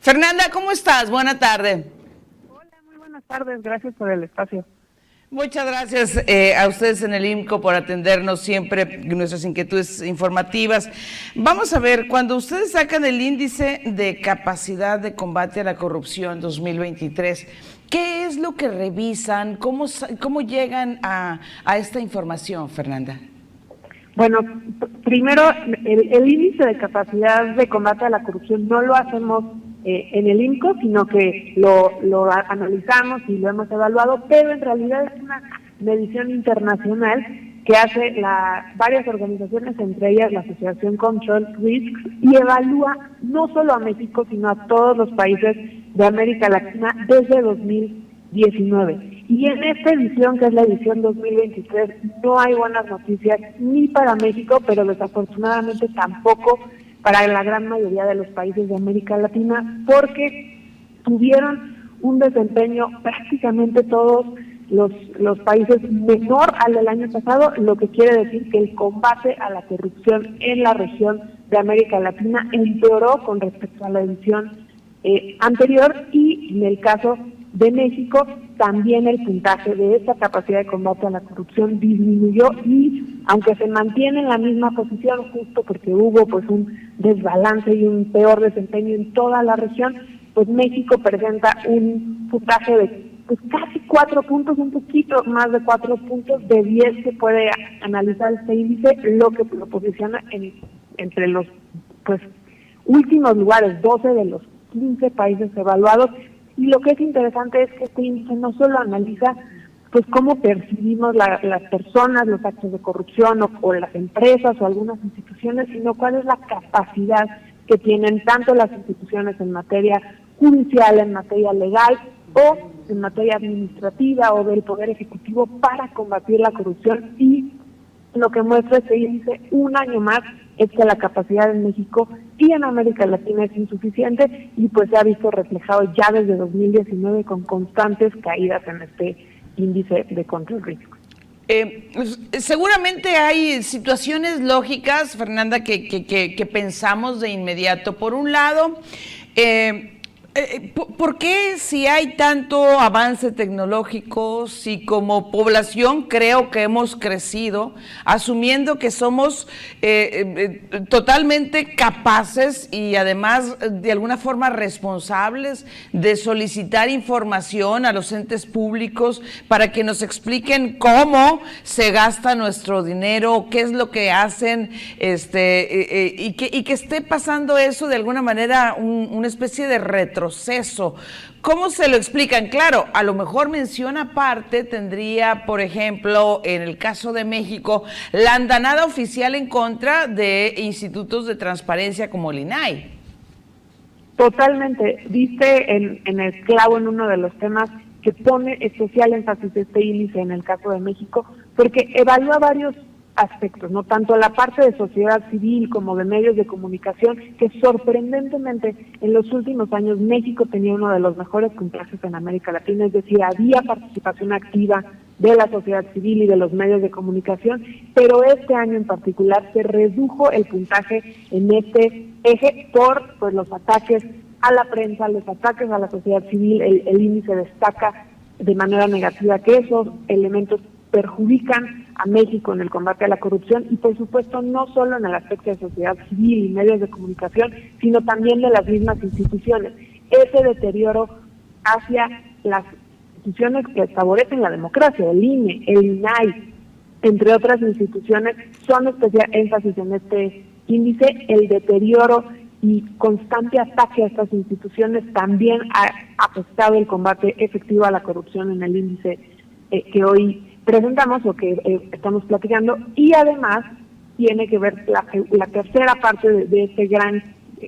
Fernanda, ¿cómo estás? Buena tarde. Hola, muy buenas tardes. Gracias por el espacio. Muchas gracias a ustedes en el IMCO por atendernos siempre nuestras inquietudes informativas. Vamos a ver, cuando ustedes sacan el índice de capacidad de combate a la corrupción 2023, ¿qué es lo que revisan? ¿Cómo llegan a esta información, Fernanda? Bueno, primero, el índice de capacidad de combate a la corrupción no lo hacemos en el IMCO, sino que lo analizamos y lo hemos evaluado, pero en realidad es una medición internacional que hace varias organizaciones, entre ellas la Asociación Control Risks, y evalúa no solo a México, sino a todos los países de América Latina desde 2019. Y en esta edición, que es la edición 2023, no hay buenas noticias ni para México, pero desafortunadamente tampoco para la gran mayoría de los países de América Latina, porque tuvieron un desempeño prácticamente todos los países menor al del año pasado, lo que quiere decir que el combate a la corrupción en la región de América Latina empeoró con respecto a la edición anterior, y en el caso de México también el puntaje de esta capacidad de combate a la corrupción disminuyó, y aunque se mantiene en la misma posición, justo porque hubo pues un desbalance y un peor desempeño en toda la región, pues México presenta un puntaje de pues casi 4 puntos, un poquito más de 4 puntos de 10 que puede analizar este índice, lo que lo posiciona entre los pues últimos lugares, 12 de los 15 países evaluados. Y lo que es interesante es que este índice no solo analiza pues cómo percibimos las personas, los actos de corrupción o las empresas o algunas instituciones, sino cuál es la capacidad que tienen tanto las instituciones en materia judicial, en materia legal o en materia administrativa o del Poder Ejecutivo para combatir la corrupción. Y lo que muestra este índice un año más es que la capacidad en México y en América Latina es insuficiente, y pues se ha visto reflejado ya desde 2019 con constantes caídas en este índice de control riesgo. Seguramente hay situaciones lógicas, Fernanda, que pensamos de inmediato. Por un lado, ¿por qué si hay tanto avance tecnológico, si como población creo que hemos crecido, asumiendo que somos totalmente capaces y además de alguna forma responsables de solicitar información a los entes públicos para que nos expliquen cómo se gasta nuestro dinero, qué es lo que hacen, y que esté pasando eso de alguna manera una especie de retroceso? ¿Cómo se lo explican? Claro, a lo mejor mención aparte tendría, por ejemplo, en el caso de México, la andanada oficial en contra de institutos de transparencia como el INAI. Totalmente. Diste en el clavo en uno de los temas que pone especial énfasis este índice en el caso de México, porque evalúa varios aspectos, no tanto la parte de sociedad civil como de medios de comunicación, que sorprendentemente en los últimos años México tenía uno de los mejores puntajes en América Latina, es decir, había participación activa de la sociedad civil y de los medios de comunicación, pero este año en particular se redujo el puntaje en este eje por pues los ataques a la prensa, los ataques a la sociedad civil. El índice destaca de manera negativa que esos elementos perjudican a México en el combate a la corrupción, y por supuesto no solo en el aspecto de sociedad civil y medios de comunicación, sino también de las mismas instituciones. Ese deterioro hacia las instituciones que favorecen la democracia, el INE, el INAI, entre otras instituciones, son especial énfasis en este índice. El deterioro y constante ataque a estas instituciones también ha afectado el combate efectivo a la corrupción en el índice que hoy presentamos o que estamos platicando, y además tiene que ver la tercera parte de este gran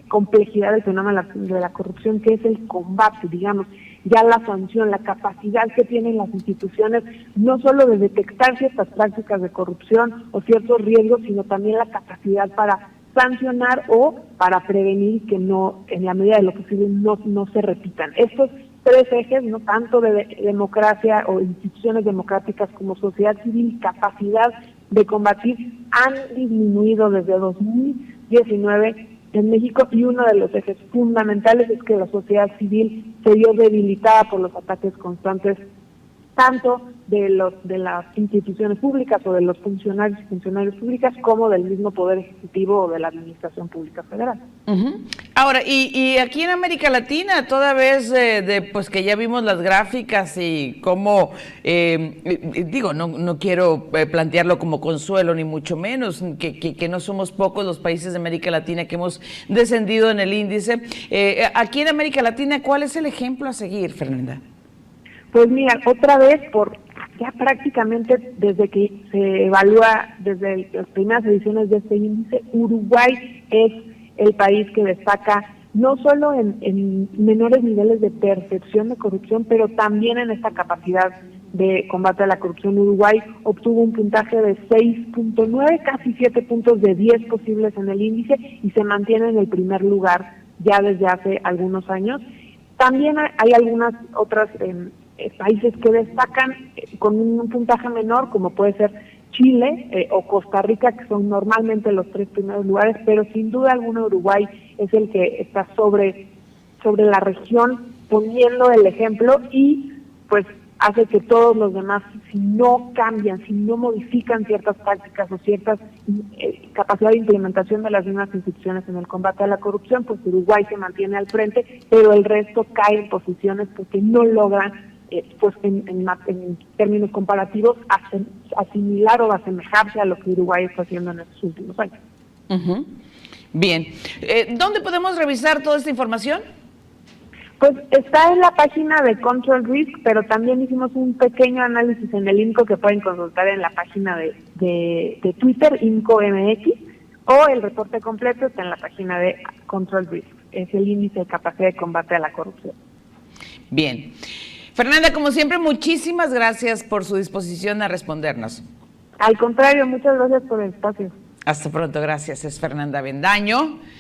complejidad del fenómeno de la corrupción, que es el combate, digamos, ya la sanción, la capacidad que tienen las instituciones, no solo de detectar ciertas prácticas de corrupción o ciertos riesgos, sino también la capacidad para sancionar o para prevenir que no, en la medida de lo posible, no se repitan. Estos tres ejes, no tanto de democracia o instituciones democráticas como sociedad civil, capacidad de combatir, han disminuido desde 2019 en México, y uno de los ejes fundamentales es que la sociedad civil se vio debilitada por los ataques constantes tanto de las instituciones públicas o de los funcionarios y funcionarias públicas como del mismo Poder Ejecutivo o de la Administración Pública Federal. Ahora, y aquí en América Latina, toda vez pues que ya vimos las gráficas y cómo, digo, no quiero plantearlo como consuelo ni mucho menos, que no somos pocos los países de América Latina que hemos descendido en el índice. Aquí en América Latina, ¿cuál es el ejemplo a seguir, Fernanda? Pues mira, otra vez, ya prácticamente desde que se evalúa, desde las primeras ediciones de este índice, Uruguay es el país que destaca no solo en menores niveles de percepción de corrupción, pero también en esta capacidad de combate a la corrupción. Uruguay obtuvo un puntaje de 6.9, casi 7 puntos de 10 posibles en el índice, y se mantiene en el primer lugar ya desde hace algunos años. También hay algunas otras países que destacan con un puntaje menor, como puede ser Chile o Costa Rica, que son normalmente los 3 primeros lugares, pero sin duda alguna Uruguay es el que está sobre la región, poniendo el ejemplo, y pues hace que todos los demás, si no cambian, si no modifican ciertas prácticas o ciertas capacidad de implementación de las mismas instituciones en el combate a la corrupción, pues Uruguay se mantiene al frente, pero el resto cae en posiciones porque no logran pues en términos comparativos asimilar o asemejarse a lo que Uruguay está haciendo en estos últimos años. Bien. ¿Dónde podemos revisar toda esta información? Pues está en la página de Control Risk, pero también hicimos un pequeño análisis en el INCO que pueden consultar en la página de Twitter, INCO-MX, o el reporte completo está en la página de Control Risk. Es el índice de capacidad de combate a la corrupción. Bien. Fernanda, como siempre, muchísimas gracias por su disposición a respondernos. Al contrario, muchas gracias por el espacio. Hasta pronto, gracias. Es Fernanda Avendaño.